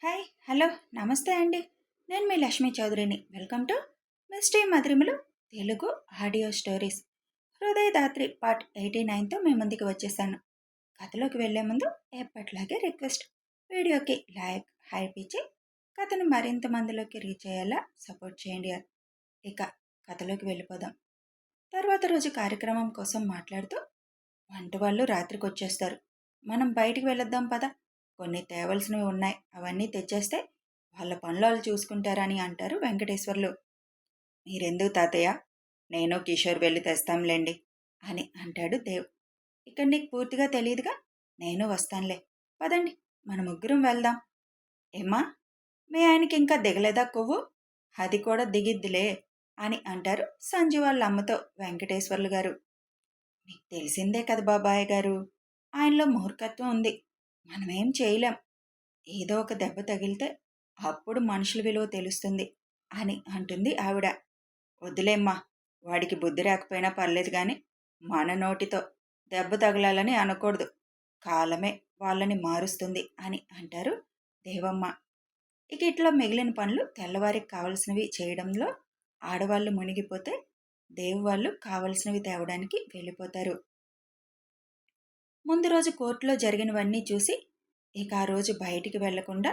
Hi hello నమస్తే అండి. నేను మీ లక్ష్మీ చౌదరిని. Welcome to mystery Madhurimalu Telugu audio stories. Hridayadatri part 89తో మీ ముందుకు వచ్చేసాను. కథలోకి వెళ్లే ముందు ఎప్పట్లాగే రిక్వెస్ట్, వీడియోకి లైక్ హైప్ ఇచ్చి కథను మరింత మందిలోకి రీచ్ అయ్యేలా సపోర్ట్ చేయండి. ఇక కథలోకి వెళ్ళిపోదాం. తర్వాత రోజు కార్యక్రమం కోసం మాట్లాడుతూ వంట వాళ్ళు రాత్రికి వచ్చేస్తారు. మనం బయటికి వెళ్ళొద్దాం పద, కొన్ని తేవలసినవి ఉన్నాయి, అవన్నీ తెచ్చేస్తే వాళ్ళ పనులు వాళ్ళు చూసుకుంటారని అంటారు వెంకటేశ్వర్లు. మీరెందుకు తాతయ్య, నేను కిషోర్ వెళ్ళి తెస్తాంలేండి అని అంటాడు దేవ్. ఇక్కడ నీకు పూర్తిగా తెలియదుగా, నేను వస్తానులే, పదండి మన ముగ్గురం వెళ్దాం. ఏమ్మా, మీ ఆయనకి ఇంకా దిగలేదా కొవ్వు? అది కూడా దిగిద్దిలే అని అంటారు సంజు వాళ్ళ అమ్మతో వెంకటేశ్వర్లు గారు. మీకు తెలిసిందే కదా బాబాయ్ గారు, ఆయనలో మూర్ఖత్వం ఉంది, మనమేం చేయలేం, ఏదో ఒక దెబ్బ తగిలితే అప్పుడు మనుషుల విలువ తెలుస్తుంది అని అంటుంది ఆవిడ. వద్దులేమ్మా, వాడికి బుద్ధి రాకపోయినా పర్లేదు కానీ మన నోటితో దెబ్బ తగలాలని అనకూడదు, కాలమే వాళ్ళని మారుస్తుంది అని అంటారు దేవమ్మ. ఇక ఇట్లా మిగిలిన పనులు తెల్లవారికి కావలసినవి చేయడంలో ఆడవాళ్ళు మునిగిపోతే దేవు వాళ్ళు కావలసినవి తేవడానికి వెళ్ళిపోతారు. ముందు రోజు కోర్టులో జరిగినవన్నీ చూసి ఇక ఆ రోజు బయటికి వెళ్లకుండా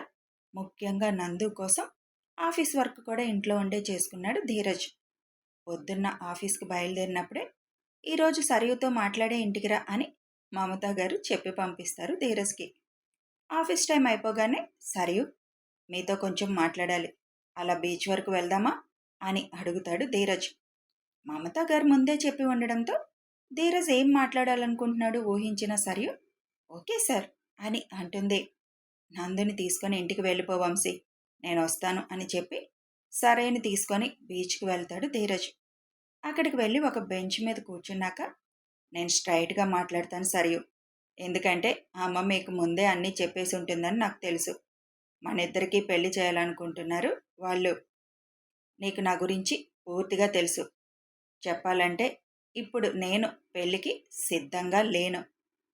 ముఖ్యంగా నందు కోసం ఆఫీస్ వర్క్ కూడా ఇంట్లో ఉండే చేసుకున్నాడు ధీరజ్. పొద్దున్న ఆఫీస్కి బయలుదేరినప్పుడే ఈరోజు సరియుతో మాట్లాడే ఇంటికి రా అని మమతా గారు చెప్పి పంపిస్తారు ధీరజ్కి. ఆఫీస్ టైం అయిపోగానే సరియు, మీతో కొంచెం మాట్లాడాలి, అలా బీచ్ వరకు వెళ్దామా అని అడుగుతాడు ధీరజ్. మమతా గారు ముందే చెప్పి ఉండడంతో ధీరజ్ ఏం మాట్లాడాలనుకుంటున్నాడు ఊహించిన సరియు ఓకే సార్ అని అంటుంది. నందుని తీసుకొని ఇంటికి వెళ్ళిపో వంశీ, నేను వస్తాను అని చెప్పి సరైన తీసుకొని బీచ్కి వెళ్తాడు ధీరజ్. అక్కడికి వెళ్ళి ఒక బెంచ్ మీద కూర్చున్నాక, నేను స్ట్రైట్గా మాట్లాడతాను సరియు, ఎందుకంటే అమ్మ మీకు ముందే అన్నీ చెప్పేసి ఉంటుందని నాకు తెలుసు. మన ఇద్దరికీ పెళ్లి చేయాలనుకుంటున్నారు వాళ్ళు. నీకు నా గురించి పూర్తిగా తెలుసు. చెప్పాలంటే ఇప్పుడు నేను పెళ్ళికి సిద్ధంగా లేను,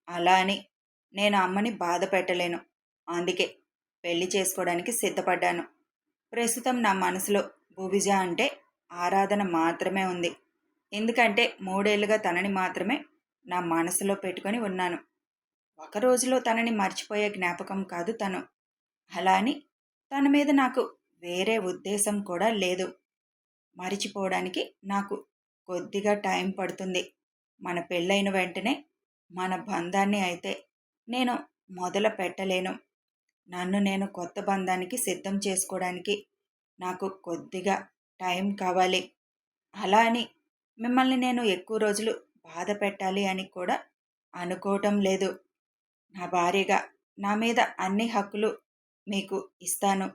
అలా అని నేను అమ్మని బాధ పెట్టలేను, అందుకే పెళ్లి చేసుకోవడానికి సిద్ధపడ్డాను. ప్రస్తుతం నా మనసులో భువిజ అంటే ఆరాధన మాత్రమే ఉంది, ఎందుకంటే 3 ఏళ్లుగా తనని మాత్రమే నా మనసులో పెట్టుకొని ఉన్నాను. ఒక రోజులో తనని మర్చిపోయే జ్ఞాపకం కాదు తను, అలా అని తన మీద నాకు వేరే ఉద్దేశం కూడా లేదు. మరిచిపోవడానికి నాకు కొద్దిగా టైం పడుతుంది. మన పెళ్ళైన వెంటనే మన బంధాన్ని అయితే నేను మొదలు పెట్టలేను. నన్ను నేను కొత్త బంధానికి సిద్ధం చేసుకోవడానికి నాకు కొద్దిగా టైం కావాలి. అలా అని మిమ్మల్ని నేను ఎక్కువ రోజులు బాధ పెట్టాలి అని కూడా అనుకోవటం లేదు. నా భార్యగా నా మీద అన్ని హక్కులు మీకు ఇస్తాను,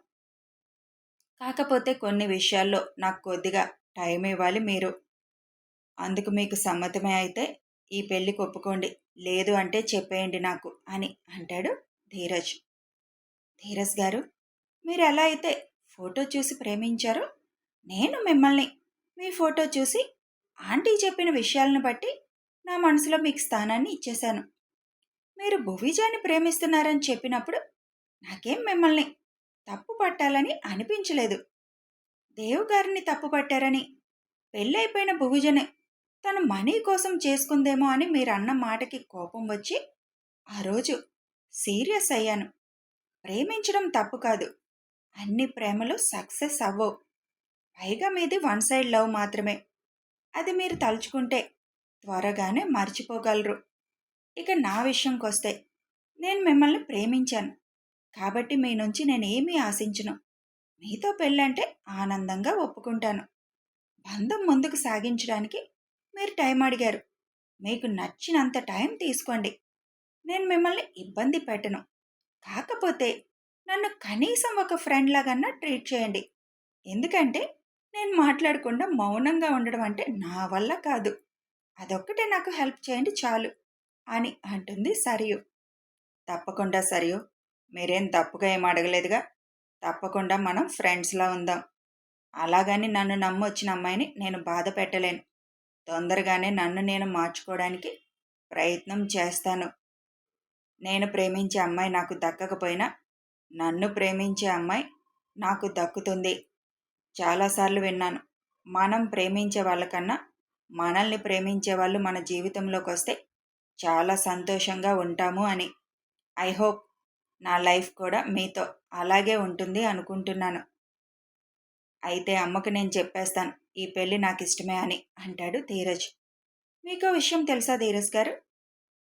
కాకపోతే కొన్ని విషయాల్లో నాకు కొద్దిగా టైం ఇవ్వాలి మీరు. అందుకు మీకు సమ్మతమే అయితే ఈ పెళ్లికి ఒప్పుకోండి, లేదు అంటే చెప్పేయండి నాకు అని అంటాడు ధీరజ్. ధీరజ్ గారు, మీరు ఎలా అయితే ఫోటో చూసి ప్రేమించారో, నేను మిమ్మల్ని మీ ఫోటో చూసి ఆంటీ చెప్పిన విషయాలను బట్టి నా మనసులో మీకు స్థానాన్ని ఇచ్చేశాను. మీరు భువిజాని ప్రేమిస్తున్నారని చెప్పినప్పుడు నాకేం మిమ్మల్ని తప్పు పట్టాలని అనిపించలేదు. దేవు గారిని తప్పు పట్టారని, పెళ్ళైపోయిన భువిజని తను మనీ కోసం చేసుకుందేమో అని మీరు అన్న మాటకి కోపం వచ్చి ఆ రోజు సీరియస్ అయ్యాను. ప్రేమించడం తప్పు కాదు, అన్ని ప్రేమలు సక్సెస్ అవ్వవు, పైగా మీది 1 సైడ్ లవ్ మాత్రమే. అది మీరు తలుచుకుంటే త్వరగానే మర్చిపోగలరు. ఇక నా విషయంకి వస్తే, నేను మిమ్మల్ని ప్రేమించాను కాబట్టి మీ నుంచి నేనేమీ ఆశించను. మీతో పెళ్ళంటే ఆనందంగా ఒప్పుకుంటాను. బంధం ముందుకు సాగించడానికి మీరు టైం అడిగారు, మీకు నచ్చినంత టైం తీసుకోండి, నేను మిమ్మల్ని ఇబ్బంది పెట్టను. కాకపోతే నన్ను కనీసం ఒక ఫ్రెండ్ లాగన్నా ట్రీట్ చేయండి, ఎందుకంటే నేను మాట్లాడకుండా మౌనంగా ఉండడం అంటే నా వల్ల కాదు. అదొక్కటే నాకు హెల్ప్ చేయండి చాలు అని అంటుంది సరియు. తప్పకుండా సరియు, మీరేం తప్పుగా ఏం అడగలేదుగా, తప్పకుండా మనం ఫ్రెండ్స్లా ఉందాం. అలాగని నన్ను నమ్మొచ్చిన అమ్మాయిని నేను బాధ పెట్టలేను. తొందరగానే నన్ను నేను మార్చుకోవడానికి ప్రయత్నం చేస్తాను. నేను ప్రేమించే అమ్మాయి నాకు దక్కకపోయినా నన్ను ప్రేమించే అమ్మాయి నాకు దక్కుతుంది. చాలాసార్లు విన్నాను. మనం ప్రేమించే వాళ్ళకన్నా మనల్ని ప్రేమించే వాళ్ళు మన జీవితంలోకొస్తే చాలా సంతోషంగా ఉంటాము అని. ఐ హోప్ నా లైఫ్ కూడా మీతో అలాగే ఉంటుంది అనుకుంటున్నాను. అయితే అమ్మకి నేను చెప్పేస్తాను ఈ పెళ్ళి నాకిష్టమే అని అంటాడు ధీరజ్. మీకో విషయం తెలుసా ధీరజ్ గారు?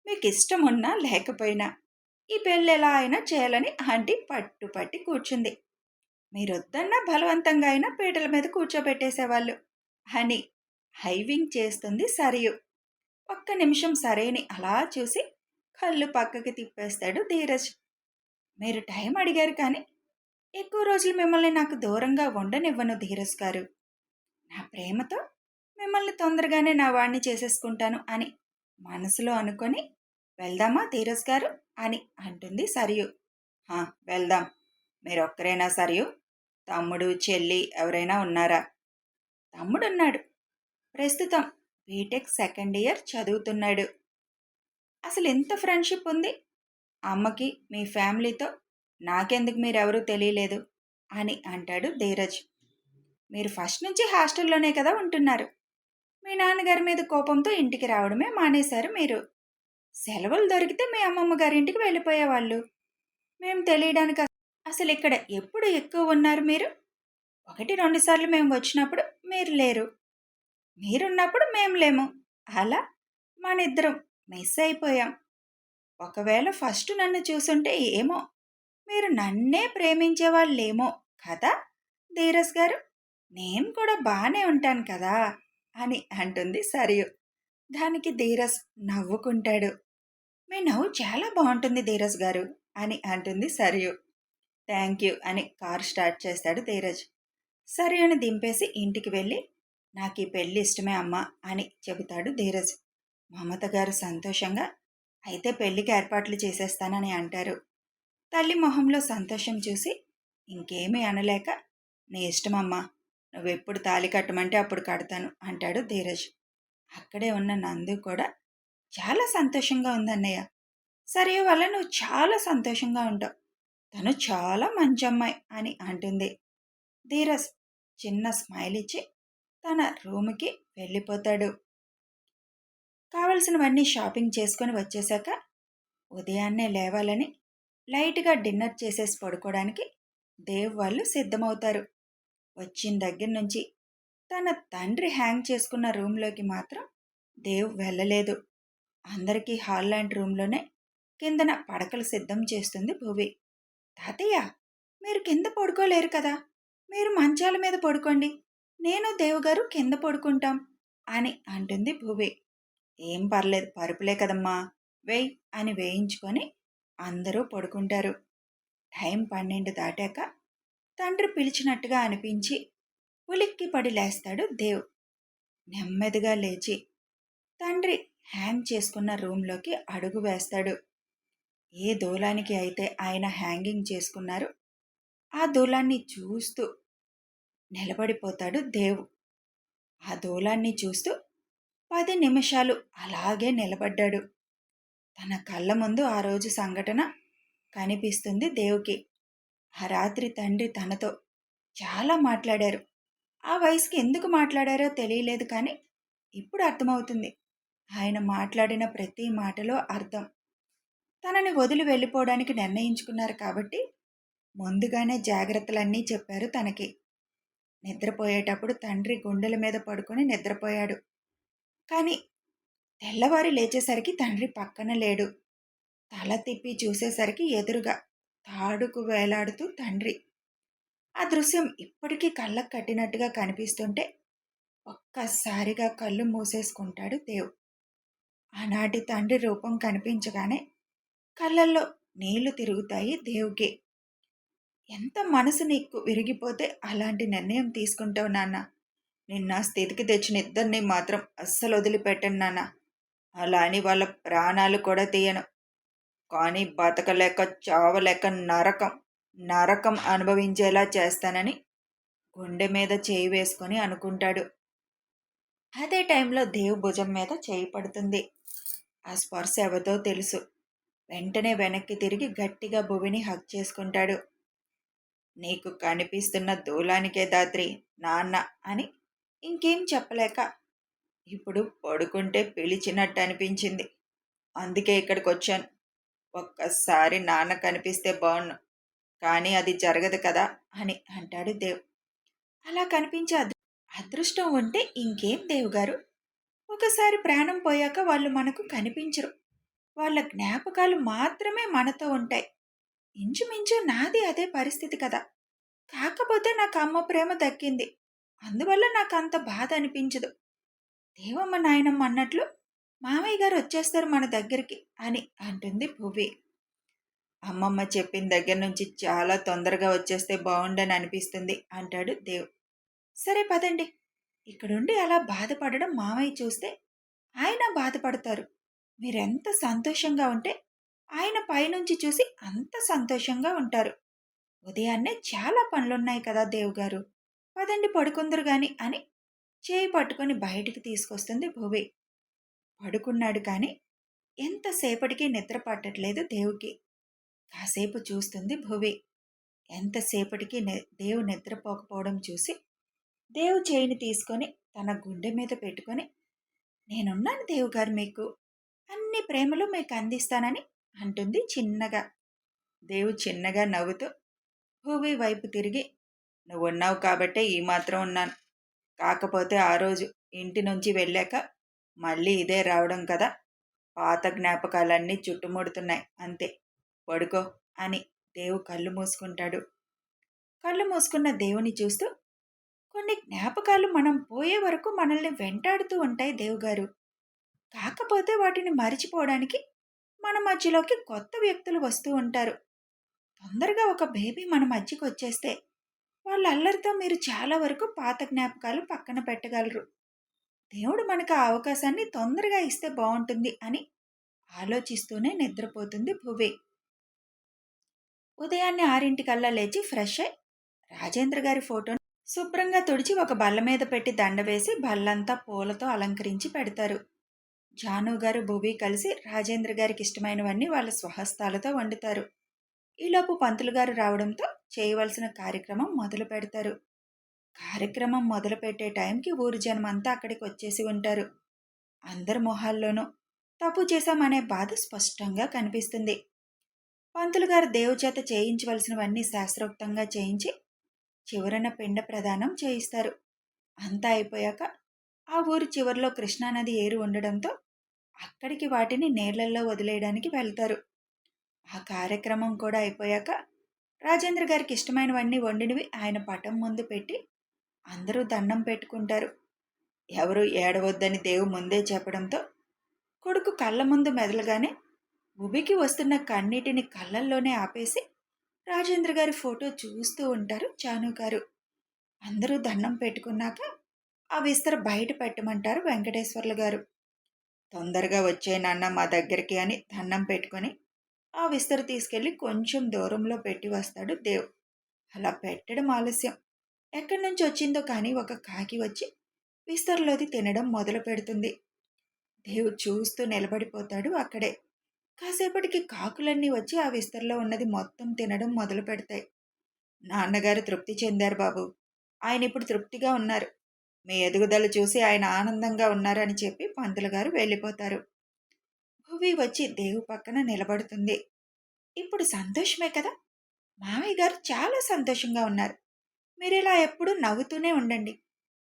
మీకు ఇష్టం ఉన్నా లేకపోయినా ఈ పెళ్ళి ఎలా అయినా చేయాలని ఆంటీ పట్టుపట్టి కూర్చుంది. మీరొద్దన్నా బలవంతంగా అయినా పీటల మీద కూర్చోబెట్టేసేవాళ్ళు అని హైవింగ్ చేస్తుంది సరియు. ఒక్క నిమిషం సరేని అలా చూసి కళ్ళు పక్కకి తిప్పేస్తాడు ధీరజ్. మీరు టైం అడిగారు కానీ ఎక్కువ రోజులు మిమ్మల్ని నాకు దూరంగా ఉండనివ్వను ధీరజ్ గారు. నా ప్రేమతో మిమ్మల్ని తొందరగానే నా వాణ్ణి చేసేసుకుంటాను అని మనసులో అనుకొని వెళ్దామా ధీరజ్ గారు అని అంటుంది సరియు. వెళ్దాం. మీరొక్కరేనా సరియు? తమ్ముడు చెల్లి ఎవరైనా ఉన్నారా? తమ్ముడున్నాడు. ప్రస్తుతం బీటెక్ సెకండ్ ఇయర్ చదువుతున్నాడు. అసలు ఎంత ఫ్రెండ్షిప్ ఉంది అమ్మకి మీ ఫ్యామిలీతో. నాకెందుకు మీరెవరూ తెలియలేదు అని అంటాడు ధీరజ్. మీరు ఫస్ట్ నుంచి హాస్టల్లోనే కదా ఉంటున్నారు. మీ నాన్నగారి మీద కోపంతో ఇంటికి రావడమే మానేశారు మీరు. సెలవులు దొరికితే మీ అమ్మమ్మ గారింటికి వెళ్ళిపోయేవాళ్ళు. మేము తెలియడానికి అసలు ఇక్కడ ఎప్పుడు ఎక్కువ ఉన్నారు మీరు? 1-2 సార్లు మేము వచ్చినప్పుడు మీరు లేరు. మీరున్నప్పుడు మేము లేము. అలా మనిద్దరం మిస్ అయిపోయాం. ఒకవేళ ఫస్ట్ నన్ను చూసుంటే ఏమో మీరు నన్నే ప్రేమించేవాళ్ళేమో కదా ధీరజ్ గారు? నేను కూడా బాగానే ఉంటాను కదా అని అంటుంది సరియు. దానికి ధీరజ్ నవ్వుకుంటాడు. మీ నవ్వు చాలా బాగుంటుంది ధీరజ్ గారు అని అంటుంది సరియు. థ్యాంక్ యూ అని కారు స్టార్ట్ చేస్తాడు ధీరజ్. సరియని దింపేసి ఇంటికి వెళ్ళి నాకు ఈ పెళ్ళి ఇష్టమే అమ్మా అని చెబుతాడు ధీరజ్. మమత గారు సంతోషంగా అయితే పెళ్ళికి ఏర్పాట్లు చేసేస్తానని అంటారు. తల్లి మొహంలో సంతోషం చూసి ఇంకేమీ అనలేక నీ ఇష్టమమ్మా, నువ్వెప్పుడు తాళి కట్టమంటే అప్పుడు కడతాను అంటాడు ధీరజ్. అక్కడే ఉన్న నందు కూడా చాలా సంతోషంగా ఉందన్నయ్య. సరే వల్ల నువ్వు చాలా సంతోషంగా ఉంటావు. తను చాలా మంచి అమ్మాయి అని అంటుంది. ధీరజ్ చిన్న స్మైల్ ఇచ్చి తన రూమ్కి వెళ్ళిపోతాడు. కావలసినవన్నీ షాపింగ్ చేసుకొని వచ్చేశాక ఉదయాన్నే లేవాలని లైట్గా డిన్నర్ చేసేసి పడుకోవడానికి దేవ్ వాళ్ళు సిద్ధమవుతారు. వచ్చిన దగ్గర నుంచి తన తండ్రి హ్యాంగ్ చేసుకున్న రూమ్లోకి మాత్రం దేవ్ వెళ్ళలేదు. అందరికీ హాల్ లాంటి రూమ్లోనే కిందన పడకలు సిద్ధం చేస్తుంది భువి. తాతయ్య, మీరు కింద పడుకోలేరు కదా, మీరు మంచాల మీద పడుకోండి, నేను దేవుగారు కింద పడుకుంటాం అని అంటుంది భువి. ఏం పర్లేదు, పరుపులే కదమ్మా, వేయ్ అని వేయించుకొని అందరూ పడుకుంటారు. టైం 12 దాటాక తండ్రి పిలిచినట్టుగా అనిపించి ఉలిక్కి పడి లేస్తాడు దేవ్. నెమ్మదిగా లేచి తండ్రి హ్యాంగ్ చేసుకున్న రూంలోకి అడుగు వేస్తాడు. ఏ దూలానికి అయితే ఆయన హ్యాంగింగ్ చేసుకున్నారు ఆ దూలాన్ని చూస్తూ నిలబడిపోతాడు దేవ్. ఆ దూలాన్ని చూస్తూ 10 నిమిషాలు అలాగే నిలబడ్డాడు. తన కళ్ళ ముందు ఆ రోజు సంఘటన కనిపిస్తుంది దేవుకి. ఆ రాత్రి తండ్రి తనతో చాలా మాట్లాడారు. ఆ వయసుకి ఎందుకు మాట్లాడారో తెలియలేదు, కానీ ఇప్పుడు అర్థమవుతుంది. ఆయన మాట్లాడిన ప్రతి మాటలో అర్థం. తనని వదిలి వెళ్ళిపోవడానికి నిర్ణయించుకున్నారు కాబట్టి ముందుగానే జాగ్రత్తలన్నీ చెప్పారు తనకి. నిద్రపోయేటప్పుడు తండ్రి గుండెల మీద పడుకొని నిద్రపోయాడు. కానీ తెల్లవారి లేచేసరికి తండ్రి పక్కన లేడు. తల తిప్పి చూసేసరికి ఎదురుగా తాడుకు వేలాడుతూ తండ్రి. ఆ దృశ్యం ఇప్పటికీ కళ్ళకు కట్టినట్టుగా కనిపిస్తుంటే ఒక్కసారిగా కళ్ళు మూసేసుకుంటాడు దేవ్. ఆనాటి తండ్రి రూపం కనిపించగానే కళ్ళల్లో నీళ్లు తిరుగుతాయి దేవుకి. ఎంత మనసు నీకు విరిగిపోతే అలాంటి నిర్ణయం తీసుకుంటావు నాన్న. నిన్న స్థితికి తెచ్చిన ఇద్దరిని మాత్రం అస్సలు వదిలిపెట్టను నాన్న. అలా అని వాళ్ళ ప్రాణాలు కూడా తీయను. కానీ బతకలేక చావలేక నరకం నరకం అనుభవించేలా చేస్తానని గుండె మీద చేయి వేసుకొని అనుకుంటాడు. అదే టైంలో దేవ్ భుజం మీద చేయి పడుతుంది. ఆ స్పర్శ ఎవరిదో తెలుసు. వెంటనే వెనక్కి తిరిగి గట్టిగా భువిని హగ్ చేసుకుంటాడు. నీకు కనిపిస్తున్న దూలానికే దాత్రి నాన్న అని ఇంకేం చెప్పలేక ఇప్పుడు పడుకుంటే పిలిచినట్టు అనిపించింది. అందుకే ఇక్కడికొచ్చాను. ఒక్కసారి నాన్న కనిపిస్తే బావుణ్ణు. కానీ అది జరగదు కదా అని అంటాడు దేవ్. అలా కనిపించే అదృష్టం ఉంటే ఇంకేం దేవ్ గారు. ఒకసారి ప్రాణం పోయాక వాళ్ళు మనకు కనిపించరు. వాళ్ళ జ్ఞాపకాలు మాత్రమే మనతో ఉంటాయి. ఇంచుమించు నాది అదే పరిస్థితి కదా. కాకపోతే నాకు అమ్మ ప్రేమ దక్కింది. అందువల్ల నాకు అంత బాధ అనిపించదు. దేవమ్మ నాయనమ్మ అన్నట్లు మామయ్య గారు వచ్చేస్తారు మన దగ్గరికి అని అంటుంది భువి. అమ్మమ్మ చెప్పిన దగ్గర నుంచి చాలా తొందరగా వచ్చేస్తే బాగుండని అనిపిస్తుంది అంటాడు దేవ్. సరే పదండి. ఇక్కడుండి అలా బాధపడడం మామయ్య చూస్తే ఆయన బాధపడతారు. మీరెంత సంతోషంగా ఉంటే ఆయన పైనుంచి చూసి అంత సంతోషంగా ఉంటారు. ఉదయాన్నే చాలా పనులున్నాయి కదా దేవ్ గారు. పదండి పడుకుందరు గాని అని చేయి పట్టుకొని బయటికి తీసుకొస్తుంది భువి. పడుకున్నాడు కానీ ఎంతసేపటికి నిద్ర పట్టట్లేదు దేవుకి. కాసేపు చూస్తుంది భువి. ఎంతసేపటికి దేవు నిద్రపోకపోవడం చూసి దేవు చేయిని తీసుకొని తన గుండె మీద పెట్టుకొని, నేనున్నాను దేవు గారు మీకు. అన్ని ప్రేమలు మీకు అందిస్తానని అంటుంది చిన్నగా. దేవు చిన్నగా నవ్వుతూ భువి వైపు తిరిగి, నువ్వున్నావు కాబట్టే ఈ మాత్రం ఉన్నాను. కాకపోతే ఆ రోజు ఇంటి నుంచి వెళ్ళాక మళ్ళీ ఇదే రావడం కదా. పాత జ్ఞాపకాలన్నీ చుట్టుముడుతున్నాయి అంతే. పడుకో అని దేవు కళ్ళు మూసుకుంటాడు. కళ్ళు మూసుకున్న దేవుని చూస్తూ, కొన్ని జ్ఞాపకాలు మనం పోయే వరకు మనల్ని వెంటాడుతూ ఉంటాయి దేవుగారు. కాకపోతే వాటిని మరిచిపోవడానికి మన మధ్యలోకి కొత్త వ్యక్తులు వస్తూ ఉంటారు. తొందరగా ఒక బేబీ మన మధ్యకి వచ్చేస్తే వాళ్ళ అల్లరితో మీరు చాలా వరకు పాత జ్ఞాపకాలు పక్కన పెట్టగలరు. దేవుడు మనకు ఆ అవకాశాన్ని తొందరగా ఇస్తే బాగుంటుంది అని ఆలోచిస్తూనే నిద్రపోతుంది భువి. ఉదయాన్నే 6 లేచి ఫ్రెష్ అయి రాజేంద్ర గారి ఫోటోని శుభ్రంగా తుడిచి ఒక బల్ల మీద పెట్టి దండ వేసి బల్లంతా పూలతో అలంకరించి పెడతారు. జాను గారు భువి కలిసి రాజేంద్ర గారికి ఇష్టమైనవన్నీ వాళ్ళ స్వహస్తాలతో వండుతారు. ఈలోపు పంతులు గారు రావడంతో చేయవలసిన కార్యక్రమం మొదలు పెడతారు. కార్యక్రమం మొదలు పెట్టే టైంకి ఊరి జనం అంతా అక్కడికి వచ్చేసి ఉంటారు. అందరి మొహాల్లోనూ తప్పు చేశామనే బాధ స్పష్టంగా కనిపిస్తుంది. పంతులు గారు దేవు చేత చేయించవలసినవన్నీ శాస్త్రోక్తంగా చేయించి చివరన పిండ ప్రదానం చేయిస్తారు. అంతా అయిపోయాక ఆ ఊరి చివరిలో కృష్ణానది ఏరు ఉండడంతో అక్కడికి వాటిని నీళ్లల్లో వదిలేయడానికి వెళ్తారు. ఆ కార్యక్రమం కూడా అయిపోయాక రాజేంద్ర గారికి ఇష్టమైనవన్నీ వండినవి ఆయన పటం ముందు పెట్టి అందరూ దండం పెట్టుకుంటారు. ఎవరు ఏడవద్దని దేవు ముందే చెప్పడంతో కొడుకు కళ్ళ ముందు మెదలగానే ఉబికి వస్తున్న కన్నీటిని కళ్ళల్లోనే ఆపేసి రాజేంద్ర గారి ఫోటో చూస్తూ ఉంటారు జాను గారు. అందరూ దండం పెట్టుకున్నాక ఆ విస్తర బయట పెట్టమంటారు వెంకటేశ్వర్లు గారు. తొందరగా వచ్చే నాన్న మా దగ్గరికి అని దండం పెట్టుకొని ఆ విస్తర తీసుకెళ్లి కొంచెం దూరంలో పెట్టి వస్తాడు దేవ్. అలా పెట్టడం ఆలస్యం. ఎక్కడి నుంచి వచ్చిందో కానీ ఒక కాకి వచ్చి విస్తరలోది తినడం మొదలు పెడుతుంది. దేవ్ చూస్తూ నిలబడిపోతాడు అక్కడే. కాసేపటికి కాకులన్నీ వచ్చి ఆ విస్తరలో ఉన్నది మొత్తం తినడం మొదలు పెడతాయి. నాన్నగారు తృప్తి చెందారు బాబు. ఆయన ఇప్పుడు తృప్తిగా ఉన్నారు. మీ ఎదుగుదల చూసి ఆయన ఆనందంగా ఉన్నారని చెప్పి పంతులు గారు వెళ్ళిపోతారు. భువి వచ్చి దేవు పక్కన నిలబడుతుంది. ఇప్పుడు సంతోషమే కదా. మామయ్య గారు చాలా సంతోషంగా ఉన్నారు. మీరిలా ఎప్పుడూ నవ్వుతూనే ఉండండి.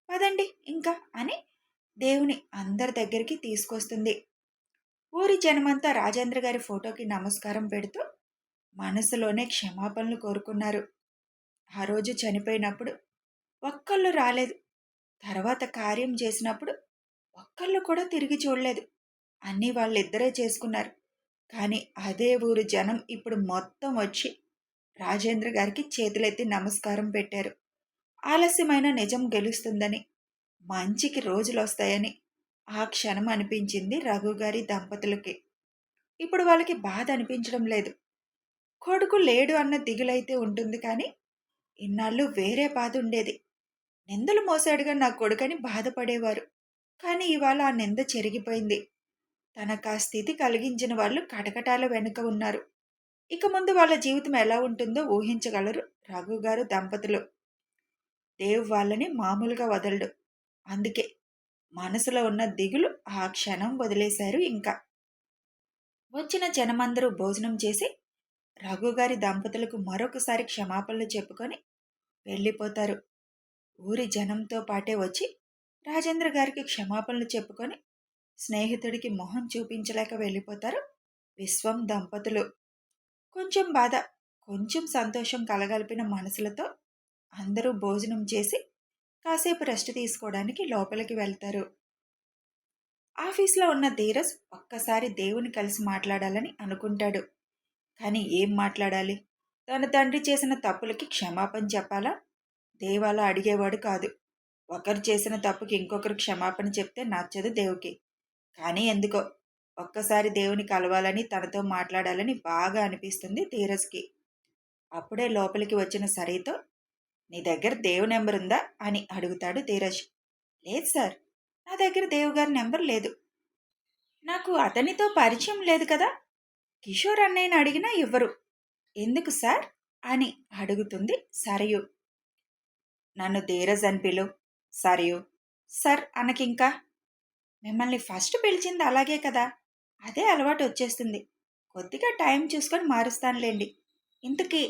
పదండి ఇంకా అని దేవుని అందరి దగ్గరికి తీసుకొస్తుంది. ఊరి జనమంతా రాజేంద్ర గారి ఫోటోకి నమస్కారం పెడుతూ మనసులోనే క్షమాపణలు కోరుకున్నారు. ఆ రోజు చనిపోయినప్పుడు ఒక్కళ్ళు రాలేదు. తర్వాత కార్యం చేసినప్పుడు ఒక్కళ్ళు కూడా తిరిగి చూడలేదు. అన్నీ వాళ్ళిద్దరే చేసుకున్నారు. కానీ అదే ఊరు జనం ఇప్పుడు మొత్తం వచ్చి రాజేంద్ర గారికి చేతులెత్తి నమస్కారం పెట్టారు. ఆలస్యమైన నిజం గెలుస్తుందని, మంచికి రోజులు వస్తాయని ఆ క్షణం అనిపించింది రఘు గారి దంపతులకి. ఇప్పుడు వాళ్ళకి బాధ అనిపించడం లేదు. కొడుకు లేడు అన్న దిగులైతే ఉంటుంది కానీ ఇన్నాళ్ళు వేరే బాధ ఉండేది. నిందలు మోసాడుగా నా కొడుకని బాధపడేవారు. కానీ ఇవాళ ఆ నింద చెరిగిపోయింది. తనకు ఆ స్థితి కలిగించిన వాళ్ళు కటకటాల వెనుక ఉన్నారు. ఇక ముందు వాళ్ళ జీవితం ఎలా ఉంటుందో ఊహించగలరు రఘు గారు దంపతులు. దేవ్ వాళ్ళని మామూలుగా వదలడు. అందుకే మనసులో ఉన్న దిగులు ఆ క్షణం వదిలేశారు. ఇంకా వచ్చిన జనమందరూ భోజనం చేసి రఘుగారి దంపతులకు మరొకసారి క్షమాపణలు చెప్పుకొని వెళ్ళిపోతారు. ఊరి జనంతో పాటే వచ్చి రాజేంద్ర గారికి క్షమాపణలు చెప్పుకొని స్నేహితుడికి మొహం చూపించలేక వెళ్ళిపోతారు విశ్వం దంపతులు. కొంచెం బాధ, కొంచెం సంతోషం కలగలిపిన మనసులతో అందరూ భోజనం చేసి కాసేపు రెస్ట్ తీసుకోవడానికి లోపలికి వెళ్తారు. ఆఫీస్లో ఉన్న ధీరజ్ ఒక్కసారి దేవుని కలిసి మాట్లాడాలని అనుకుంటాడు. కానీ ఏం మాట్లాడాలి? తన తండ్రి చేసిన తప్పులకి క్షమాపణ చెప్పాలా? దేవ్ అలా అడిగేవాడు కాదు. ఒకరు చేసిన తప్పుకి ఇంకొకరు క్షమాపణ చెప్తే నచ్చదు దేవుకి. కానీ ఎందుకో ఒక్కసారి దేవుని కలవాలని, తనతో మాట్లాడాలని బాగా అనిపిస్తుంది ధీరజ్కి. అప్పుడే లోపలికి వచ్చిన సరీతో, నీ దగ్గర దేవు నెంబర్ ఉందా అని అడుగుతాడు ధీరజ్. లేదు సార్, నా దగ్గర దేవు గారి నెంబర్ లేదు. నాకు అతనితో పరిచయం లేదు కదా. కిషోర్ అన్నయ్యని అడిగినా ఇవ్వరు. ఎందుకు సార్ అని అడుగుతుంది సరియు. నన్ను ధీరజ్ అని పిలు. సరియు. సర్ అనకింకా. మిమ్మల్ని ఫస్ట్ పిలిచింది అలాగే కదా, అదే అలవాటు వచ్చేస్తుంది. కొద్దిగా టైం చూసుకొని మారుస్తానులేండి. ఇంతకీ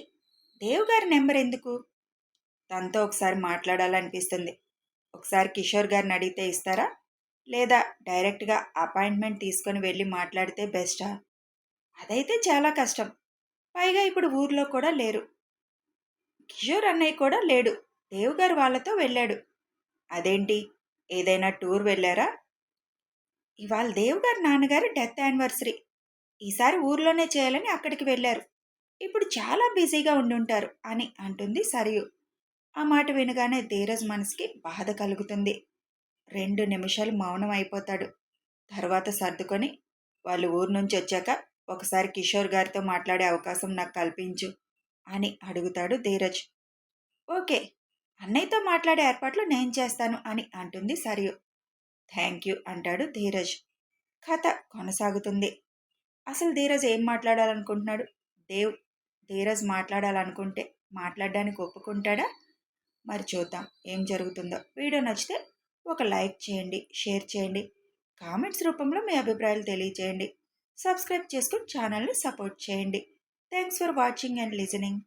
దేవ్ గారి నెంబర్ ఎందుకు? తనతో ఒకసారి మాట్లాడాలనిపిస్తుంది. ఒకసారి కిషోర్ గారిని అడిగితే ఇస్తారా, లేదా డైరెక్ట్గా అపాయింట్మెంట్ తీసుకొని వెళ్ళి మాట్లాడితే బెస్టా? అదైతే చాలా కష్టం. పైగా ఇప్పుడు ఊర్లో కూడా లేరు. కిషోర్ అన్నయ్య కూడా లేడు. దేవ్ గారు వాళ్ళతో వెళ్ళాడు. అదేంటి, ఏదైనా టూర్ వెళ్ళారా? ఇవాళ దేవ్ గారి నాన్నగారి డెత్ యానివర్సరీ. ఈసారి ఊర్లోనే చేయాలని అక్కడికి వెళ్ళారు. ఇప్పుడు చాలా బిజీగా ఉండుంటారు అని అంటుంది సరియు. ఆ మాట వినగానే ధీరజ్ మనసుకి బాధ కలుగుతుంది. 2 నిమిషాలు మౌనం అయిపోతాడు. తర్వాత సర్దుకొని, వాళ్ళు ఊరు నుంచి వచ్చాక ఒకసారి కిషోర్ గారితో మాట్లాడే అవకాశం నాకు కల్పించు అని అడుగుతాడు ధీరజ్. ఓకే, అన్నయ్యతో మాట్లాడే ఏర్పాట్లు నేను చేస్తాను అని అంటుంది సరియు. థ్యాంక్ యూ అంటాడు ధీరజ్. కథ కొనసాగుతుంది. అసలు ధీరజ్ ఏం మాట్లాడాలనుకుంటున్నాడు? దేవ్ ధీరజ్ మాట్లాడాలనుకుంటే మాట్లాడడానికి ఒప్పుకుంటాడా? మరి చూద్దాం ఏం జరుగుతుందో. వీడియో నచ్చితే ఒక లైక్ చేయండి, షేర్ చేయండి, కామెంట్స్ రూపంలో మీ అభిప్రాయాలు తెలియచేయండి. సబ్స్క్రైబ్ చేసుకుని ఛానల్ని సపోర్ట్ చేయండి. Thanks for watching and listening.